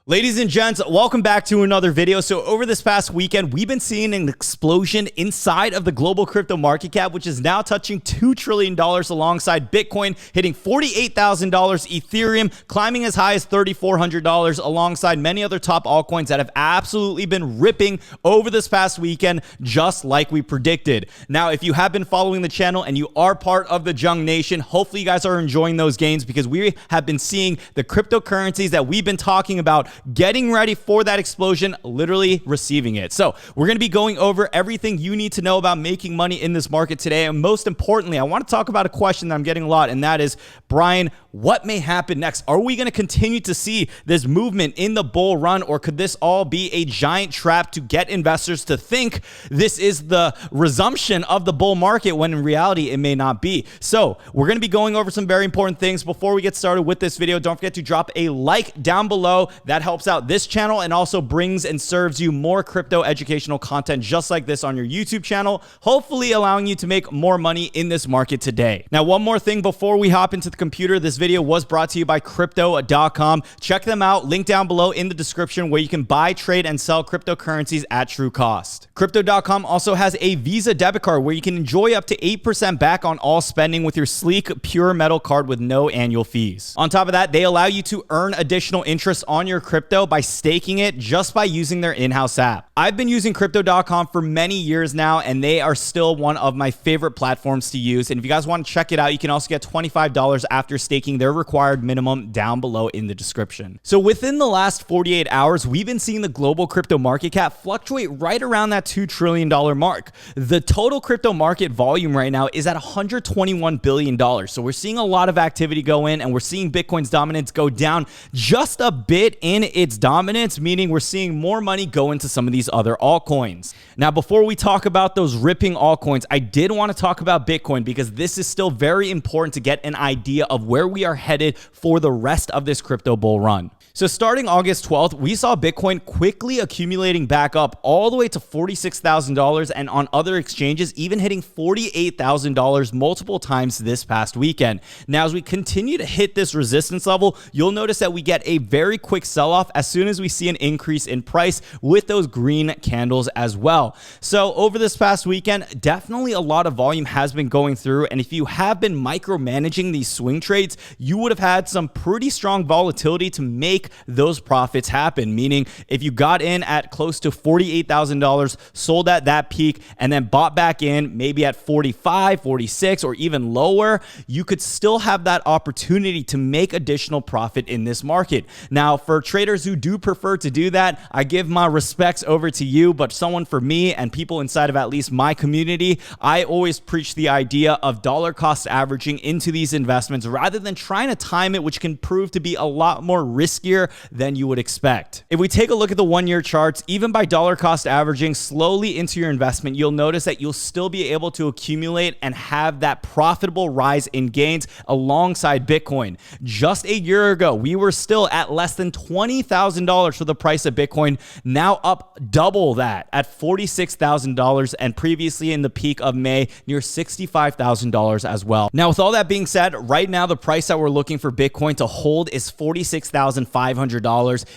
Ladies and gents, welcome back to another video. So over this past weekend, we've been seeing an explosion inside of the global crypto market cap, which is now touching $2 trillion alongside Bitcoin hitting $48,000, Ethereum climbing as high as $3,400 alongside many other top altcoins that have absolutely been ripping over this past weekend, just like we predicted. Now, if you have been following the channel and you are part of the Jung Nation, hopefully you guys are enjoying those gains because we have been seeing the cryptocurrencies that we've been talking about getting ready for that explosion, literally receiving it. So we're going to be going over everything you need to know about making money in this market today. And most importantly, I want to talk about a question that I'm getting a lot, and that is, Brian, what may happen next? Are we going to continue to see this movement in the bull run, or could this all be a giant trap to get investors to think this is the resumption of the bull market when in reality it may not be? So we're going to be going over some very important things. Before we get started with this video, don't forget to drop a like down below. That helps out this channel and also brings and serves you more crypto educational content just like this on your YouTube channel, hopefully allowing you to make more money in this market today. Now, one more thing before we hop into the computer, this video was brought to you by crypto.com. Check them out, link down below in the description, where you can buy, trade, and sell cryptocurrencies at true cost. Crypto.com also has a Visa debit card where you can enjoy up to 8% back on all spending with your sleek, pure metal card with no annual fees. On top of that, they allow you to earn additional interest on your crypto by staking it just by using their in-house app. I've been using crypto.com for many years now, and they are still one of my favorite platforms to use. And if you guys want to check it out, you can also get $25 after staking their required minimum down below in the description. So within the last 48 hours, we've been seeing the global crypto market cap fluctuate right around that $2 trillion mark. The total crypto market volume right now is at $121 billion. So we're seeing a lot of activity go in, and we're seeing Bitcoin's dominance go down just a bit in its dominance, meaning we're seeing more money go into some of these other altcoins. Now, before we talk about those ripping altcoins, I did want to talk about Bitcoin because this is still very important to get an idea of where we are headed for the rest of this crypto bull run. So starting August 12th, we saw Bitcoin quickly accumulating back up all the way to $46,000, and on other exchanges even hitting $48,000 multiple times this past weekend. Now, as we continue to hit this resistance level, you'll notice that we get a very quick sell-off as soon as we see an increase in price with those green candles as well. So over this past weekend, definitely a lot of volume has been going through, and if you have been micromanaging these swing trades, you would have had some pretty strong volatility to make those profits happen. Meaning, if you got in at close to $48,000, sold at that peak, and then bought back in maybe at 45, 46, or even lower, you could still have that opportunity to make additional profit in this market. Now, for traders who do prefer to do that, I give my respects over to you, but someone for me and people inside of at least my community, I always preach the idea of dollar cost averaging into these investments rather than trying to time it, which can prove to be a lot more riskier than you would expect. If we take a look at the 1-year charts, even by dollar cost averaging slowly into your investment, you'll notice that you'll still be able to accumulate and have that profitable rise in gains alongside Bitcoin. Just a year ago, we were still at less than $20,000 for the price of Bitcoin, now up double that at $46,000, and previously in the peak of May, near $65,000 as well. Now, with all that being said, right now the price that we're looking for Bitcoin to hold is $46,500.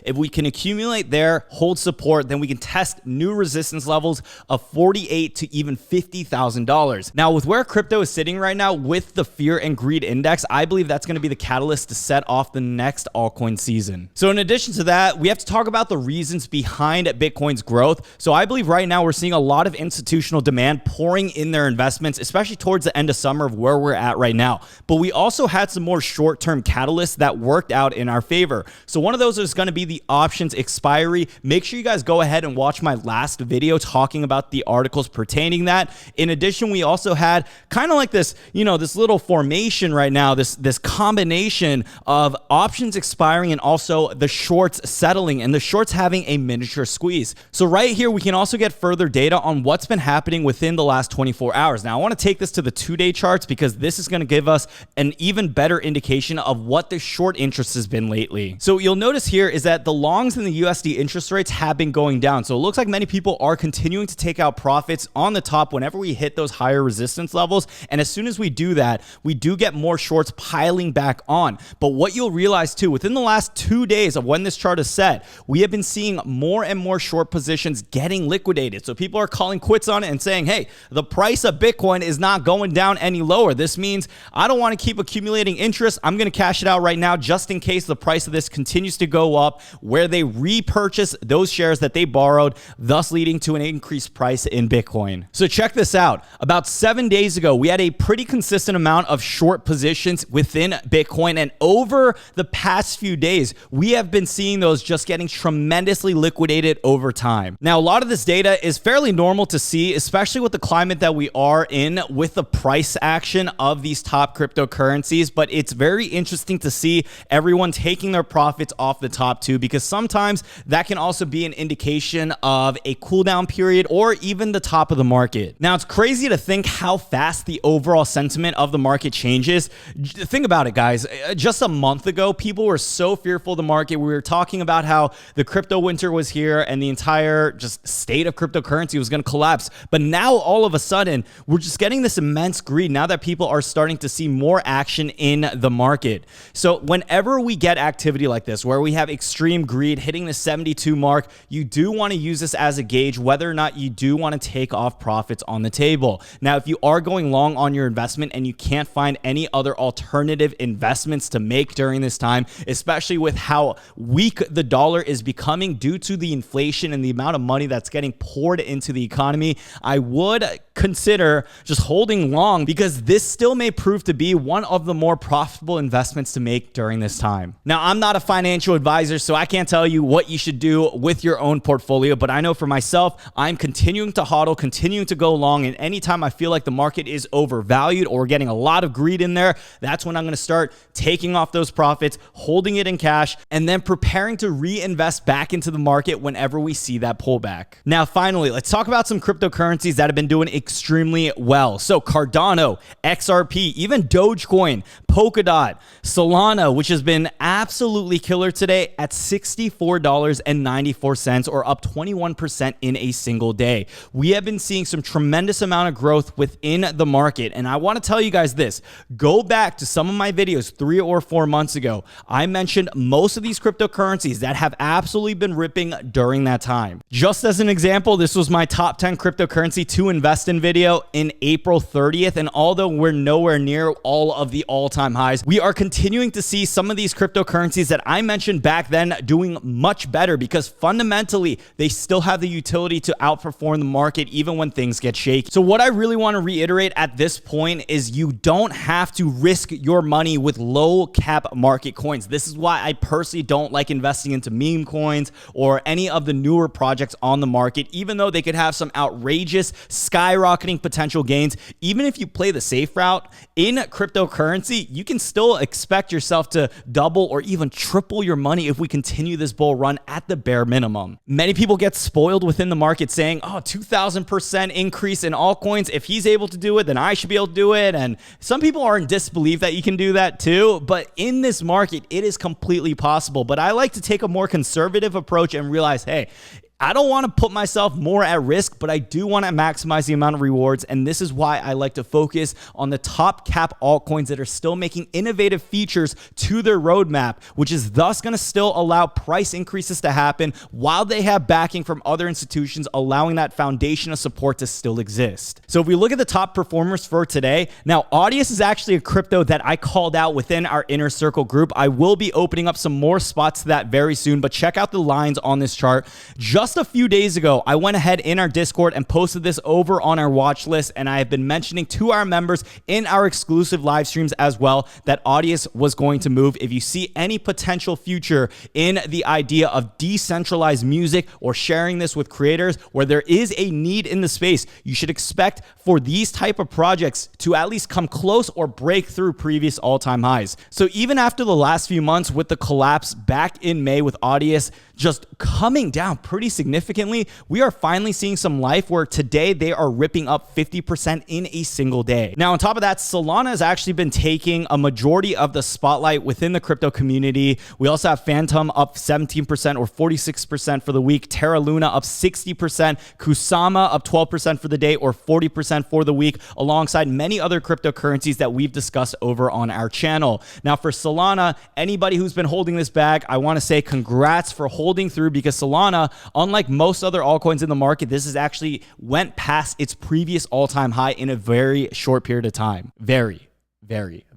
If we can accumulate there, hold support, then we can test new resistance levels of $48,000 to even $50,000. Now, with where crypto is sitting right now with the fear and greed index, I believe that's going to be the catalyst to set off the next altcoin season. So in addition to that, we have to talk about the reasons behind Bitcoin's growth. So I believe right now we're seeing a lot of institutional demand pouring in their investments, especially towards the end of summer of where we're at right now. But we also had some more short-term catalysts that worked out in our favor. So one of those is going to be the options expiry. Make sure you guys go ahead and watch my last video talking about the articles pertaining that. In addition, we also had kind of like this, this little formation right now, this combination of options expiring and also the shorts settling, and the shorts having a miniature squeeze. So right here, we can also get further data on what's been happening within the last 24 hours. Now, I want to take this to the 2-day charts because this is going to give us an even better indication of what the short interest has been lately. So you'll notice here is that the longs in the USD interest rates have been going down. So it looks like many people are continuing to take out profits on the top whenever we hit those higher resistance levels. And as soon as we do that, we do get more shorts piling back on. But what you'll realize too, within the last 2 days of when this chart is set, we have been seeing more and more short positions getting liquidated. So people are calling quits on it and saying, hey, the price of Bitcoin is not going down any lower. This means I don't want to keep accumulating interest. I'm going to cash it out right now just in case the price of this continues to go up, where they repurchase those shares that they borrowed, thus leading to an increased price in Bitcoin. So check this out. About 7 days ago, we had a pretty consistent amount of short positions within Bitcoin. And over the past few days, we have been seeing those just getting tremendously liquidated over time. Now, a lot of this data is fairly normal to see, especially with the climate that we are in with the price action of these top cryptocurrencies. But it's very interesting to see everyone taking their profits off the top too, because sometimes that can also be an indication of a cool down period or even the top of the market. Now, it's crazy to think how fast the overall sentiment of the market changes. Think about it, guys. Just a month ago, people were so fearful of the market. We were talking about how the crypto winter was here and the entire just state of cryptocurrency was going to collapse. But now all of a sudden, we're just getting this immense greed now that people are starting to see more action in the market. So whenever we get activity like this, where we have extreme greed hitting the 72 mark, you do want to use this as a gauge whether or not you do want to take off profits on the table. Now, if you are going long on your investment and you can't find any other alternative investments to make during this time, especially with how weak the dollar is becoming due to the inflation and the amount of money that's getting poured into the economy, I would consider just holding long, because this still may prove to be one of the more profitable investments to make during this time. Now, I'm not a financial advisor, so I can't tell you what you should do with your own portfolio, but I know for myself, I'm continuing to hodl, continuing to go long, and anytime I feel like the market is overvalued or getting a lot of greed in there, that's when I'm going to start taking off those profits, holding it in cash, and then preparing to reinvest back into the market whenever we see that pullback. Now, finally, let's talk about some cryptocurrencies that have been doing extremely well. So Cardano, XRP, even Dogecoin, Polkadot, Solana, which has been absolutely killer today at $64.94, or up 21% in a single day. We have been seeing some tremendous amount of growth within the market. And I want to tell you guys this, go back to some of my videos 3 or 4 months ago. I mentioned most of these cryptocurrencies that have absolutely been ripping during that time. Just as an example, this was my top 10 cryptocurrency to invest in video in April 30th. And although we're nowhere near all of the all-time highs, we are continuing to see some of these cryptocurrencies that I mentioned back then doing much better, because fundamentally they still have the utility to outperform the market even when things get shaky. So what I really want to reiterate at this point is you don't have to risk your money with low cap market coins. This is why I personally don't like investing into meme coins or any of the newer projects on the market, even though they could have some outrageous skyrocketing potential gains. Even if you play the safe route in cryptocurrency, you can still expect yourself to double or even triple your money if we continue this bull run at the bare minimum. Many people get spoiled within the market saying, oh, 2,000% increase in altcoins. If he's able to do it, then I should be able to do it. And some people are in disbelief that you can do that too. But in this market, it is completely possible. But I like to take a more conservative approach and realize, hey, I don't want to put myself more at risk, but I do want to maximize the amount of rewards. And this is why I like to focus on the top cap altcoins that are still making innovative features to their roadmap, which is thus going to still allow price increases to happen while they have backing from other institutions, allowing that foundation of support to still exist. So if we look at the top performers for today, now Audius is actually a crypto that I called out within our inner circle group. I will be opening up some more spots to that very soon, but check out the lines on this chart. Just a few days ago, I went ahead in our Discord and posted this over on our watch list, and I have been mentioning to our members in our exclusive live streams as well that Audius was going to move. If you see any potential future in the idea of decentralized music or sharing this with creators where there is a need in the space, you should expect for these type of projects to at least come close or break through previous all-time highs. So even after the last few months with the collapse back in May with Audius just coming down pretty significantly, we are finally seeing some life where today they are ripping up 50% in a single day. Now, on top of that, Solana has actually been taking a majority of the spotlight within the crypto community. We also have Phantom up 17% or 46% for the week, Terra Luna up 60%, Kusama up 12% for the day or 40% for the week, alongside many other cryptocurrencies that we've discussed over on our channel. Now, for Solana, anybody who's been holding this bag, I want to say congrats for holding through, because Solana, unlike most other altcoins in the market, this is actually went past its previous all-time high in a very short period of time.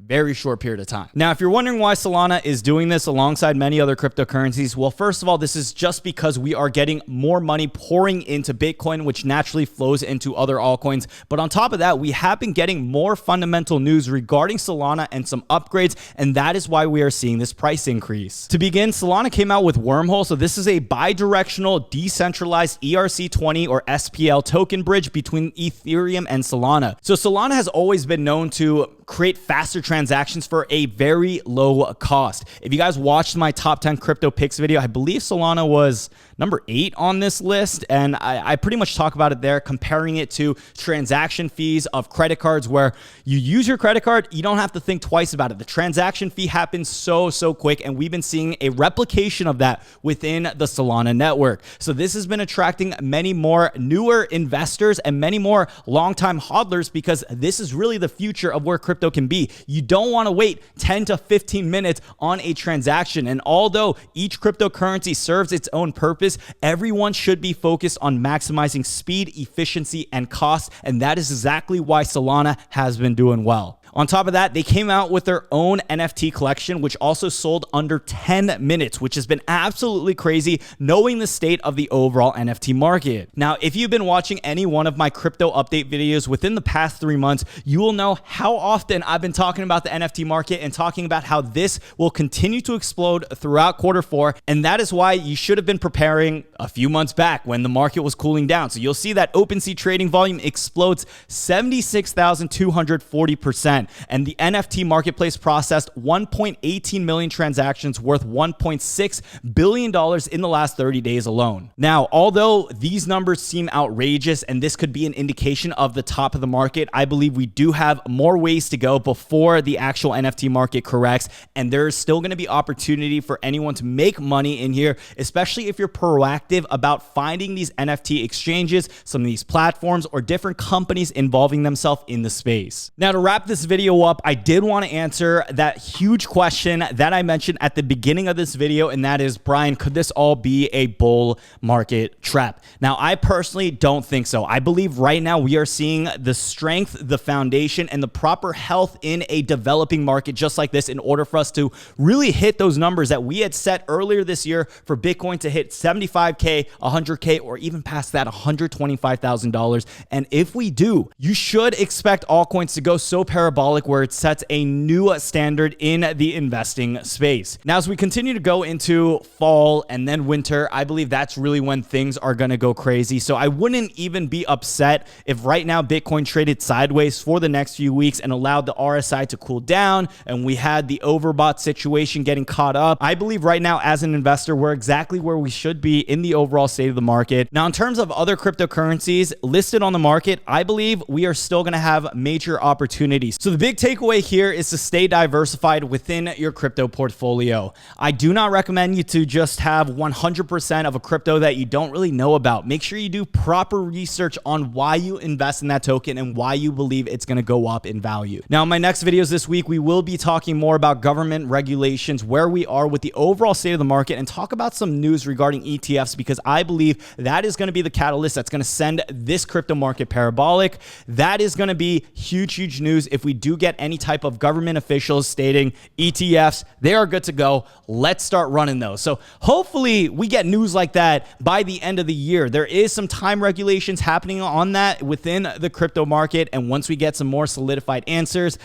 Very short period of time. Now, if you're wondering why Solana is doing this alongside many other cryptocurrencies, well, first of all, this is just because we are getting more money pouring into Bitcoin, which naturally flows into other altcoins. But on top of that, we have been getting more fundamental news regarding Solana and some upgrades, and that is why we are seeing this price increase. To begin, Solana came out with Wormhole. So this is a bi-directional decentralized ERC20 or SPL token bridge between Ethereum and Solana. So Solana has always been known to create faster transactions for a very low cost. If you guys watched my top 10 crypto picks video, I believe Solana was number 8 on this list, and I pretty much talk about it there, comparing it to transaction fees of credit cards, where you use your credit card, you don't have to think twice about it. The transaction fee happens so quick, and we've been seeing a replication of that within the Solana network. So this has been attracting many more newer investors and many more longtime hodlers, because this is really the future of where crypto can be. You don't want to wait 10 to 15 minutes on a transaction. And although each cryptocurrency serves its own purpose, everyone should be focused on maximizing speed, efficiency, and cost. And that is exactly why Solana has been doing well. On top of that, they came out with their own NFT collection, which also sold under 10 minutes, which has been absolutely crazy, knowing the state of the overall NFT market. Now, if you've been watching any one of my crypto update videos within the past 3 months, you will know how often I've been talking about the NFT market and talking about how this will continue to explode throughout Q4. And that is why you should have been preparing a few months back when the market was cooling down. So you'll see that OpenSea trading volume explodes 76,240%. And the NFT marketplace processed 1.18 million transactions worth $1.6 billion in the last 30 days alone. Now, although these numbers seem outrageous and this could be an indication of the top of the market, I believe we do have more ways to go before the actual NFT market corrects. And there's still going to be opportunity for anyone to make money in here, especially if you're proactive about finding these NFT exchanges, some of these platforms, or different companies involving themselves in the space. Now, to wrap this video up, I did want to answer that huge question that I mentioned at the beginning of this video, and that is, Brian, could this all be a bull market trap? Now, I personally don't think so. I believe right now we are seeing the strength, the foundation, and the proper health in a developing market just like this in order for us to really hit those numbers that we had set earlier this year for Bitcoin to hit 75K, 100K, or even past that, $125,000. And if we do, you should expect altcoins to go so parabolic where it sets a new standard in the investing space. Now, as we continue to go into fall and then winter, I believe that's really when things are going to go crazy. So I wouldn't even be upset if right now Bitcoin traded sideways for the next few weeks and allowed the RSI to cool down and we had the overbought situation getting caught up. I believe right now as an investor, we're exactly where we should be in the overall state of the market. Now, in terms of other cryptocurrencies listed on the market, I believe we are still going to have major opportunities. So the big takeaway here is to stay diversified within your crypto portfolio. I do not recommend you to just have 100% of a crypto that you don't really know about. Make sure you do proper research on why you invest in that token and why you believe it's going to go up in value. Now, in my next videos this week, we will be talking more about government regulations, where we are with the overall state of the market, and talk about some news regarding ETFs, because I believe that is going to be the catalyst that's going to send this crypto market parabolic. That is going to be huge news if we do get any type of government officials stating ETFs, they are good to go. Let's start running those. So hopefully we get news like that by the end of the year. There is some time regulations happening on that within the crypto market. And once we get some more solidified answers,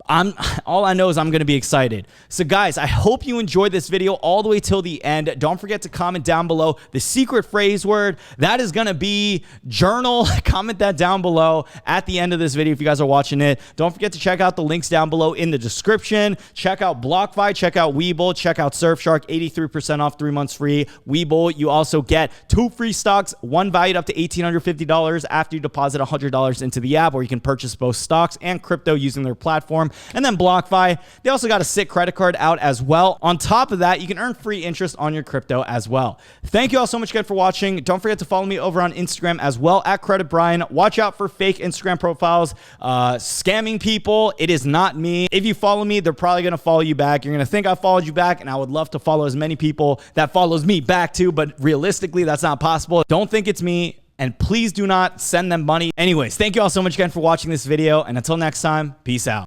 all I know is I'm going to be excited. So guys, I hope you enjoyed this video all the way till the end. Don't forget to comment down below the secret phrase word. That is going to be journal. Comment that down below at the end of this video if you guys are watching it. Don't forget to check out the links down below in the description. Check out BlockFi, check out Webull, check out Surfshark, 83% off, 3 months free. Webull, you also get 2 free stocks, one valued up to $1,850 after you deposit $100 into the app, where you can purchase both stocks and crypto using their platform. And then BlockFi, they also got a sick credit card out as well. On top of that, you can earn free interest on your crypto as well. Thank you all so much again for watching. Don't forget to follow me over on Instagram as well at CreditBrian. Watch out for fake Instagram profiles, scamming people. It is not me. If you follow me, they're probably going to follow you back. You're going to think I followed you back, and I would love to follow as many people that follows me back too, but realistically, that's not possible. Don't think it's me. And please do not send them money. Anyways, thank you all so much again for watching this video. And until next time, peace out.